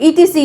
ETC,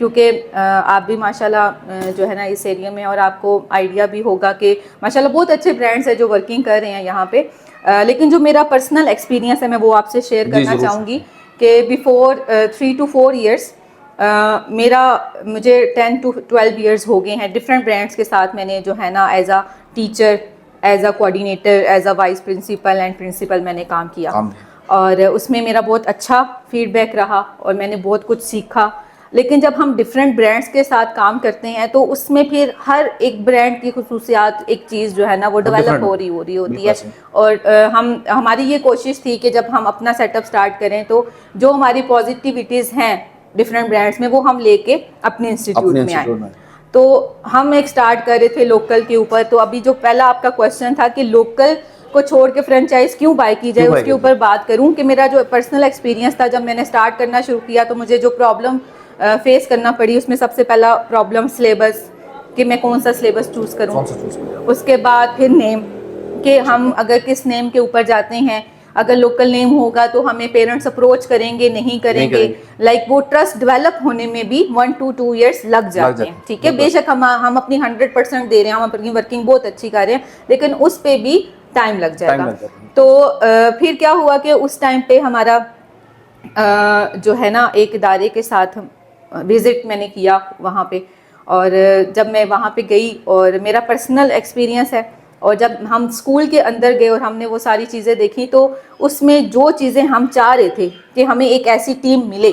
کیونکہ آپ بھی ماشاءاللہ جو ہے نا اس ایریا میں، اور آپ کو آئیڈیا بھی ہوگا کہ ماشاءاللہ بہت اچھے برانڈس ہیں جو ورکنگ کر رہے ہیں یہاں پہ. لیکن جو میرا پرسنل ایکسپیرینس ہے میں وہ آپ سے شیئر کرنا چاہوں گی کہ بیفور 3 to 4 ایئرس مجھے 10 to 12 ایئرس ہو گئے ہیں ڈفرینٹ برانڈس کے ساتھ. میں نے جو ہے نا as a teacher, as a coordinator, as a vice principal and principal میں نے کام کیا، اور اس میں میرا بہت اچھا فیڈ بیک رہا اور میں نے بہت کچھ سیکھا. لیکن جب ہم ڈفرینٹ برانڈس کے ساتھ کام کرتے ہیں تو اس میں پھر ہر ایک برانڈ کی خصوصیات، ایک چیز جو ہے نا وہ ڈیولپ ہو رہی ہوتی ہے. اور ہماری یہ کوشش تھی کہ جب ہم اپنا سیٹ اپ اسٹارٹ کریں تو جو ہماری پازیٹیوٹیز ہیں ڈفرینٹ برانڈس میں وہ ہم لے کے اپنے انسٹیٹیوٹ میں آئیں. تو ہم ایک اسٹارٹ کر رہے تھے لوکل کے اوپر. تو ابھی جو پہلا آپ کا کویشچن تھا کہ لوکل کو چھوڑ کے فرینچائز کیوں بائی کی جائے، اس کے اوپر بات کروں کہ میرا جو پرسنل ایکسپیرینس تھا جب میں نے اسٹارٹ کرنا شروع کیا تو مجھے جو پرابلم فیس کرنا پڑی اس میں سب سے پہلا پرابلم سلیبس، کہ میں کون سا سلیبس چوز کروں. اس کے بعد پھر نیم، کہ ہم اگر کس نیم کے اوپر جاتے ہیں، اگر لوکل نیم ہوگا تو ہمیں پیرنٹس اپروچ کریں گے نہیں کریں گے، لائک وہ ٹرسٹ ڈیولپ ہونے میں بھی 1 to 2 ایئرس لگ جاتے ہیں. ٹھیک ہے، بے شک ہم اپنی 100% دے رہے ہیں، ہم اپنی ورکنگ بہت اچھی کر رہے ہیں، لیکن اس پہ بھی ٹائم لگ جائے گا. تو پھر کیا ہوا کہ اس ٹائم پہ ہمارا جو ہے نا ایک ادارے کے ساتھ وزٹ میں نے کیا وہاں پہ، اور جب میں وہاں پہ گئی اور میرا پرسنل ایکسپیرینس ہے، اور جب ہم اسکول کے اندر گئے اور ہم نے وہ ساری چیزیں دیکھی تو اس میں جو چیزیں ہم چاہ رہے تھے کہ ہمیں ایک ایسی ٹیم ملے،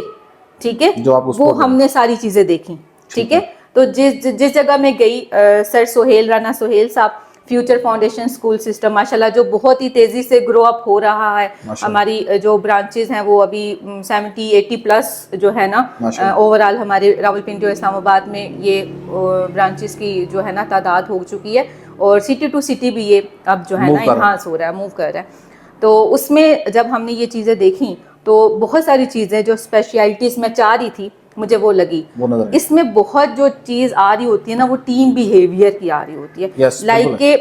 ٹھیک ہے، وہ ہم نے ساری چیزیں دیکھی. ٹھیک ہے، تو جس جگہ میں گئی، سر سہیل رانا سہیل صاحب، فیوچر فاؤنڈیشن اسکول سسٹم ماشاءاللہ جو بہت ہی تیزی سے گرو اپ ہو رہا ہے. ہماری جو برانچز ہیں وہ ابھی 70-80+ جو ہے نا اوور آل ہمارے راولپنڈی اور اسلام آباد میں یہ برانچز کی جو ہے نا تعداد ہو چکی ہے، اور سٹی ٹو سٹی بھی یہ اب جو ہے نا انہانس ہو رہا ہے، موو کر رہا ہے. تو اس میں جب ہم نے یہ چیزیں دیکھیں تو بہت ساری چیزیں جو اسپیشلٹیز میں چاہ رہی تھی مجھے وہ لگی. اس میں بہت جو چیز آ رہی ہوتی ہے نا وہ ٹیم بیہیویئر کی آ رہی ہوتی ہے. لائک کہ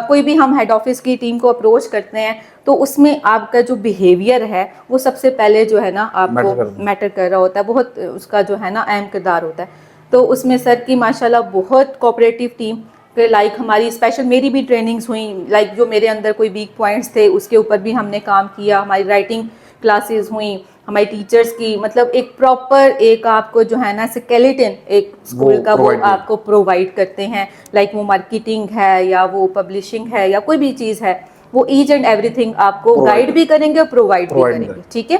کوئی بھی ہم ہیڈ آفس کی ٹیم کو اپروچ کرتے ہیں تو اس میں آپ کا جو بیہیویئر ہے وہ سب سے پہلے جو ہے نا آپ کو میٹر کر رہا ہوتا ہے، بہت اس کا جو ہے نا اہم کردار ہوتا ہے. تو اس میں سر کی ماشاءاللہ بہت کوآپریٹو ٹیم، کہ لائک ہماری اسپیشل میری بھی ٹریننگز ہوئیں، لائک جو میرے اندر کوئی ویک پوائنٹس تھے اس کے اوپر بھی ہم نے کام کیا. ہماری رائٹنگ کلاسز ہوئیں ہماری ٹیچرز کی، مطلب ایک پراپر ایک آپ کو جو ہے نا سکیلیٹن ایک اسکول کا وہ آپ کو پرووائڈ کرتے ہیں. لائک وہ مارکیٹنگ ہے یا وہ پبلشنگ ہے یا کوئی بھی چیز ہے، وہ ایچ اینڈ ایوری تھنگ آپ کو گائیڈ بھی کریں گے اور پرووائڈ بھی کریں گے. ٹھیک ہے،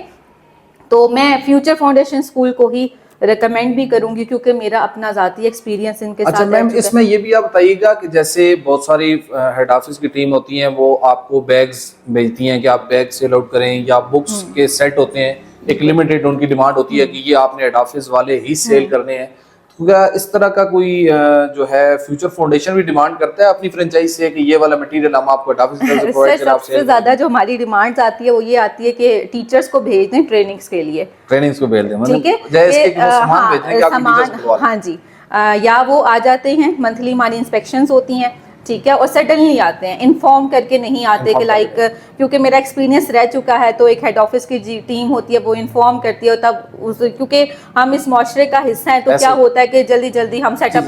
تو میں فیوچر فاؤنڈیشن اسکول کو ہی ریکمینڈ بھی کروں گی کیونکہ میرا اپنا ذاتی ایکسپیرینس ان کے ساتھ. اچھا میم، اس میں یہ بھی آپ بتائیے گا کہ جیسے بہت ساری ہیڈ آفس کی ٹیم ہوتی ہیں وہ آپ کو بیگز بھیجتی ہیں کہ آپ بیگ سیل آؤٹ کریں، یا بکس کے سیٹ ہوتے ہیں، ایک لمیٹیڈ ان کی ڈیمانڈ ہوتی ہے کہ یہ آپ نے ہیڈ آفس والے ہی سیل کرنے ہیں. کیا اس طرح کا کوئی جو ہے فیوچر فاؤنڈیشن بھی ڈیمانڈ کرتا ہے اپنی فرینچائز سے کہ یہ والا مٹیریل ہم آپ کو ہیڈ آفس سے پرووائڈ کریں؟ سب سے زیادہ جو ہماری ڈیمانڈز آتی ہے وہ یہ آتی ہے کہ ٹیچرز کو بھیج دیں ٹریننگز کے لیے. ٹریننگز کو بھیج دیں، ٹھیک ہے، ہاں جی، یا وہ آ جاتے ہیں، منتھلی ہماری انسپیکشنز ہوتی ہیں، ٹھیک ہے، اور سڈنلی آتے ہیں، انفارم کر کے نہیں آتے کہ لائک، کیونکہ میرا ایکسپیرینس رہ چکا ہے تو ایک ہیڈ آفس کی ٹیم ہوتی ہے وہ انفارم کرتی ہے، تب کیونکہ ہم اس معاشرے کا حصہ ہیں تو کیا ہوتا ہے کہ جلدی جلدی ہم سیٹ اپ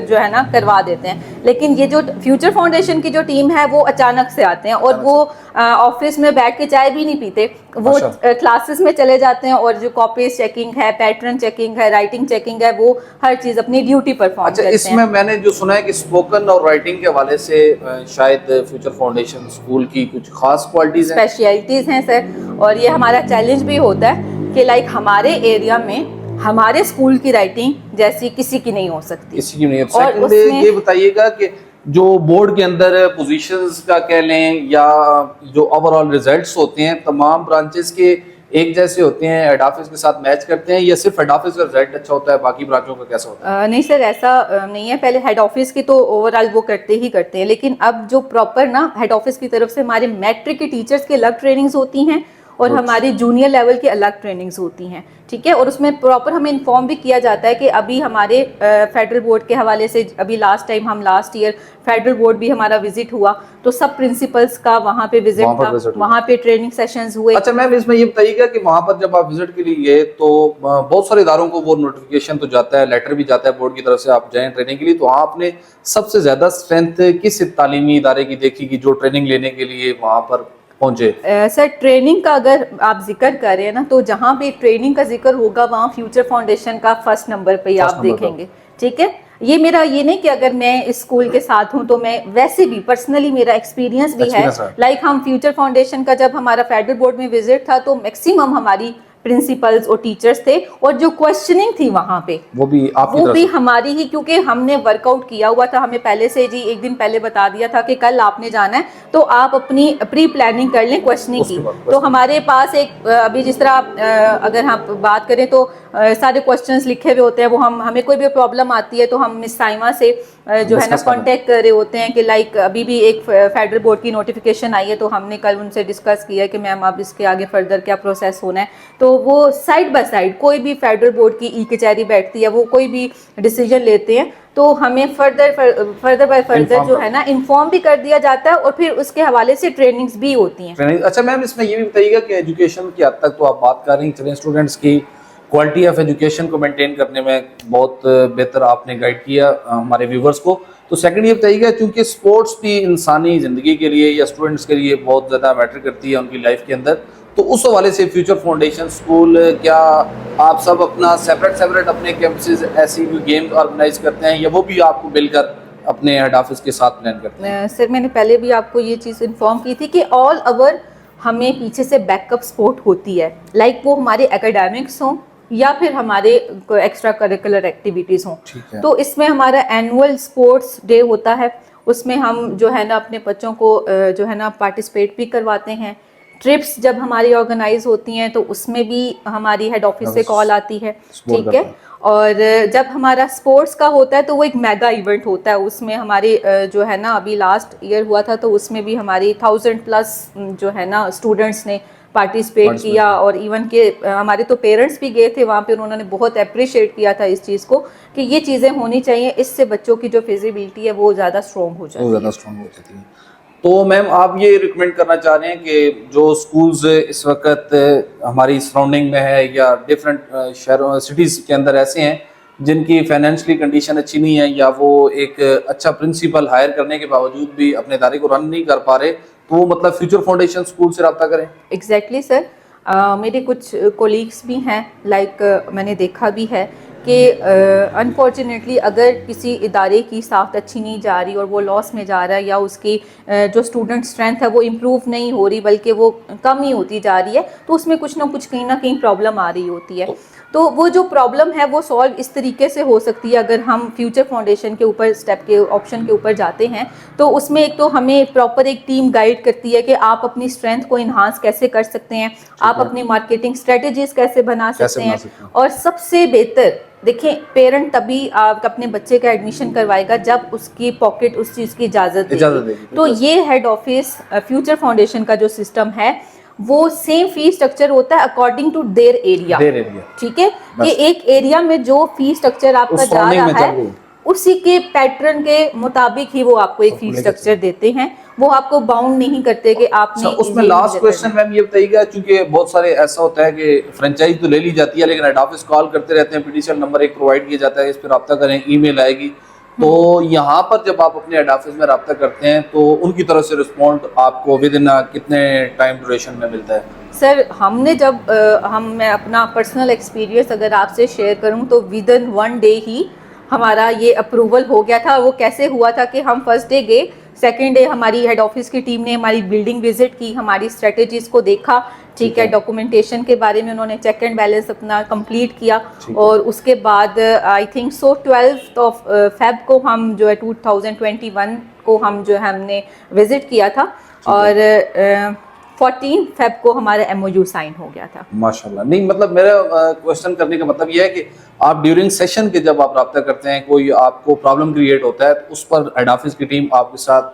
جو ہے نا کروا دیتے ہیں. لیکن یہ جو فیوچر فاؤنڈیشن کی جو ٹیم ہے وہ اچانک سے آتے ہیں، اور وہ آفس میں بیٹھ کے چائے بھی نہیں پیتے، وہ کلاسز میں چلے جاتے ہیں، اور جو کاپیز چیکنگ ہے، پیٹرن چیکنگ ہے، رائٹنگ چیکنگ ہے، وہ ہر چیز اپنی ڈیوٹی پرفارم کرتے ہیں. اس میں نے جو سنا ہے کہ اسپوکن اور رائٹنگ کے حوالے سے شاید فیوچر فاؤنڈیشن اسکول کی کچھ خاص کوالٹیز ہیں، اسپیشلٹیز ہیں سر، اور یہ ہمارا چیلنج بھی ہوتا ہے کہ لائک ہمارے ایریا میں ہمارے اسکول کی رائٹنگ جیسی کسی کی نہیں ہو سکتی. کسی کی نہیں. اور یہ بتائیے گا کہ جو بورڈ کے اندر پوزیشنز کا کہہ لیں یا جو اوور آل ریزلٹس ہوتے ہیں تمام برانچز کے ایک جیسے ہوتے ہیں، ہیڈ آفس کے ساتھ میچ کرتے ہیں، یا صرف ہیڈ آفس کا رزلٹ اچھا ہوتا ہے، باقی برانچوں کا کیسا ہوتا ہے؟ نہیں سر، ایسا نہیں ہے. پہلے ہیڈ آفس کی تو اوور آل وہ کرتے ہی کرتے ہیں، لیکن اب جو پراپر نا ہیڈ آفس کی طرف سے ہمارے میٹرک کے ٹیچرز کے الگ ٹریننگز ہوتی ہیں، اور ہماری جونیئر لیول کی الگ ٹریننگز ہوتی ہیں, ٹھیک ہے. اور اس میں پراپر ہمیں انفارم بھی کیا جاتا ہے کہ ابھی ہمارے فیڈرل بورڈ کے حوالے سے ابھی لاسٹ ٹائم ہم لاسٹ ایئر فیڈرل بورڈ بھی ہمارا وزٹ ہوا تو سب پرنسپلس کا وہاں پہ وزٹ تھا, وہاں پہ ٹریننگ سیشنز ہوئے. اچھا میم اس میں یہ بتائیے گا کہ وہاں پر جب آپ وزٹ کے لیے گئے تو بہت سارے اداروں کو وہ نوٹیفیکیشن تو جاتا ہے, لیٹر بھی جاتا ہے بورڈ کی طرف سے آپ جائیں ٹریننگ کے لیے, تو آپ نے سب سے زیادہ اسٹرینتھ کس تعلیمی ادارے کی دیکھی کہ جو ٹریننگ لینے کے لیے وہاں پر پہنچے؟ سر ٹریننگ کا اگر آپ ذکر کر رہے ہیں نا تو جہاں بھی ٹریننگ کا ذکر ہوگا وہاں فیوچر فاؤنڈیشن کا فرسٹ نمبر پہ ہی آپ دیکھیں گے, ٹھیک ہے. یہ میرا یہ نہیں کہ اگر میں اس اسکول کے ساتھ ہوں تو میں ویسے بھی پرسنلی میرا ایکسپیرینس بھی ہے. لائک ہم فیوچر فاؤنڈیشن کا جب ہمارا فیڈرل بورڈ میں وزٹ تھا تو میکسیمم ہماری پرنسپلز اور ٹیچرز تھے, اور جو کوشچننگ تھی وہاں پہ وہ بھی ہماری ہی, کیونکہ ہم نے ورک آؤٹ کیا ہوا تھا. ہمیں پہلے سے جی ایک دن پہلے بتا دیا تھا کہ کل آپ نے جانا ہے تو آپ اپنی پری پلاننگ کر لیں کوشچننگ کی. تو ہمارے پاس ایک ابھی جس طرح اگر ہم بات کریں تو سارے کوشچنز لکھے ہوئے ہوتے ہیں, وہ ہمیں کوئی بھی پرابلم آتی ہے تو ہم مس سائمہ سے جو ہے نا کانٹیکٹ کر رہے ہوتے ہیں کہ لائک ابھی بھی ایک فیڈرل بورڈ کی نوٹیفیکیشن آئی ہے تو ہم نے کل ان سے ڈسکس کیا کہ میم اب اس کے آگے فردر کیا پروسیس ہونا ہے. تو وہ سائڈ بائی سائڈ کوئی بھی فیڈرل بورڈ کی ای کچہری بیٹھتی ہے, وہ کوئی بھی ڈیسیجن لیتے ہیں تو ہمیں فردر بائی فردر جو ہے نا انفارم بھی کر دیا جاتا ہے, اور پھر اس کے حوالے سے ٹریننگز بھی ہوتی ہیں. اچھا میم اس میں یہ بھی بتائیے گا کہ ایجوکیشن کی حد تک تو آپ بات کر رہی ہیں, چلیں اسٹوڈنٹس کی کوالٹی آف ایجوکیشن کو مینٹین کرنے میں بہت بہتر آپ نے گائیڈ کیا ہمارے ویورز کو. تو سیکنڈ یہ بتائیے گا کیونکہ اسپورٹس بھی انسانی زندگی کے لیے یا اسٹوڈنٹس کے لیے بہت زیادہ میٹر کرتی ہے ان کی لائف کے اندر, تو اس حوالے سے فیوچر فاؤنڈیشن اسکول کیا آپ سب اپنا سیپریٹ اپنے کیمپسز ایسی بھی گیمز آرگنائز کرتے ہیں یا وہ بھی آپ کو مل کر اپنے ہیڈ آفس کے ساتھ پلان کرتے ہیں؟ سر میں نے پہلے بھی آپ کو یہ چیز انفارم کی تھی کہ آل اوور ہمیں پیچھے سے بیک اپ سپورٹ ہوتی ہے, لائک وہ ہمارے اکیڈیمکس ہوں یا پھر ہمارے ایکسٹرا کریکولر ایکٹیویٹیز ہوں. تو اس میں ہمارا اینول اسپورٹس ڈے ہوتا ہے, اس میں ہم جو ہے نا اپنے بچوں کو جو ہے نا پارٹیسپیٹ بھی کرواتے ہیں. ٹرپس جب ہماری آرگنائز ہوتی ہیں تو اس میں بھی ہماری ہیڈ آفس سے کال آتی ہے, ٹھیک ہے. اور جب ہمارا اسپورٹس کا ہوتا ہے تو وہ ایک میگا ایونٹ ہوتا ہے, اس میں ہمارے جو ہے نا ابھی لاسٹ ایئر ہوا تھا تو اس میں بھی ہماری 1000+ جو ہے نا اسٹوڈنٹس نے پارٹیسپیٹ کیا, اور ایون کہ ہمارے تو پیرنٹس بھی گئے تھے وہاں پہ, انہوں نے بہت اپریشیٹ کیا تھا اس چیز کو کہ یہ چیزیں ہونی چاہیے, اس سے بچوں کی جو فزیبلٹی ہے وہ زیادہ اسٹرانگ ہو جاتی ہے. تو میم آپ یہ ریکمینڈ کرنا چاہ رہے ہیں کہ جو اسکولز اس وقت ہماری سراؤنڈنگ میں ہے یا ڈفرینٹ شہروں سٹیز کے اندر ایسے ہیں جن کی فائنینشلی کنڈیشن اچھی نہیں ہے یا وہ ایک اچھا پرنسپل ہائر کرنے کے باوجود بھی اپنے ادارے کو رن نہیں کر پا رہے, تو وہ مطلب فیوچر فاؤنڈیشن اسکول سے رابطہ کریں؟ ایگزیکٹلی سر, میرے کچھ کولیگس بھی ہیں, لائک میں نے دیکھا بھی ہے کہ انفارچونیٹلی اگر کسی ادارے کی ساخت اچھی نہیں جا رہی اور وہ لاس میں جا رہا ہے یا اس کی جو اسٹوڈنٹ اسٹرینتھ ہے وہ امپروو نہیں ہو رہی بلکہ وہ کم ہی ہوتی جا رہی ہے, تو اس میں کچھ نہ کچھ کہیں نہ کہیں پرابلم آ رہی ہوتی ہے. تو وہ جو پرابلم ہے وہ سالو اس طریقے سے ہو سکتی ہے اگر ہم فیوچر فاؤنڈیشن کے اوپر اسٹیپ کے آپشن کے اوپر جاتے ہیں. تو اس میں ایک تو ہمیں پراپر ایک ٹیم گائیڈ کرتی ہے کہ آپ اپنی اسٹرینتھ کو انہانس کیسے کر سکتے ہیں, آپ اپنی مارکیٹنگ اسٹریٹجیز کیسے بنا سکتے ہیں. اور سب سے بہتر دیکھیں, پیرنٹ تبھی آپ اپنے بچے کا ایڈمیشن کروائے گا جب اس کی پاکٹ اس چیز کی اجازت دے گی. تو یہ ہیڈ آفس فیوچر فاؤنڈیشن کا جو سسٹم ہے وہ سیم فی اسٹرکچر ہوتا ہے اکارڈنگ ٹو دیر ایریا, ٹھیک ہے. کہ ایک ایریا میں جو فی اسٹرکچر آپ کا جا رہا ہے اسی کے پیٹرن کے مطابق ہی وہ آپ کو ایک فی اسٹرکچر دیتے ہیں, وہ آپ کو باؤنڈ نہیں کرتے کہ آپ نے. اس میں لاسٹ کویسچن میم یہ بتائیے گا, چونکہ بہت سارے ایسا ہوتا ہے کہ فرینچائز تو لے لی جاتی ہے لیکن ہیڈ آفس کال کرتے رہتے ہیں, PTCL نمبر ایک پرووائڈ کیا جاتا ہے, اس پہ رابطہ کریں, ای میل آئے گی. تو یہاں پر جب آپ اپنے ہیڈ آفس میں رابطہ کرتے ہیں تو ان کی طرف سے رسپونڈ آپ کو ود ان کتنے ٹائم ڈیوریشن میں ملتا ہے؟ سر ہم نے جب میں اپنا پرسنل ایکسپیرینس اگر آپ سے شیئر کروں تو ود ان 1 day ہی ہمارا یہ اپروول ہو گیا تھا. وہ کیسے ہوا تھا کہ ہم فرسٹ ڈے گئے, سیکنڈ ڈے ہماری ہیڈ آفس کی ٹیم نے ہماری بلڈنگ وزٹ کی, ہماری اسٹریٹجیز کو دیکھا, ٹھیک ہے. ڈاکومنٹیشن کے بارے میں انہوں نے چیک اینڈ بیلنس اپنا کمپلیٹ کیا, اور اس کے بعد آئی تھنک 12 فیب کو ہم جو ہے 2021 کو ہم جو ہے ہم نے وزٹ کیا تھا, اور 14 فیب کو ہمارا MOU سائن ہو گیا تھا. ماشاءاللہ. نہیں مطلب میرا کوشچن کرنے کا مطلب یہ ہے کہ آپ ڈیورنگ سیشن کے جب آپ رابطہ کرتے ہیں, کوئی آپ کو پرابلم کریٹ ہوتا ہے تو اس پر ہیڈ آفس کی ٹیم آپ کے ساتھ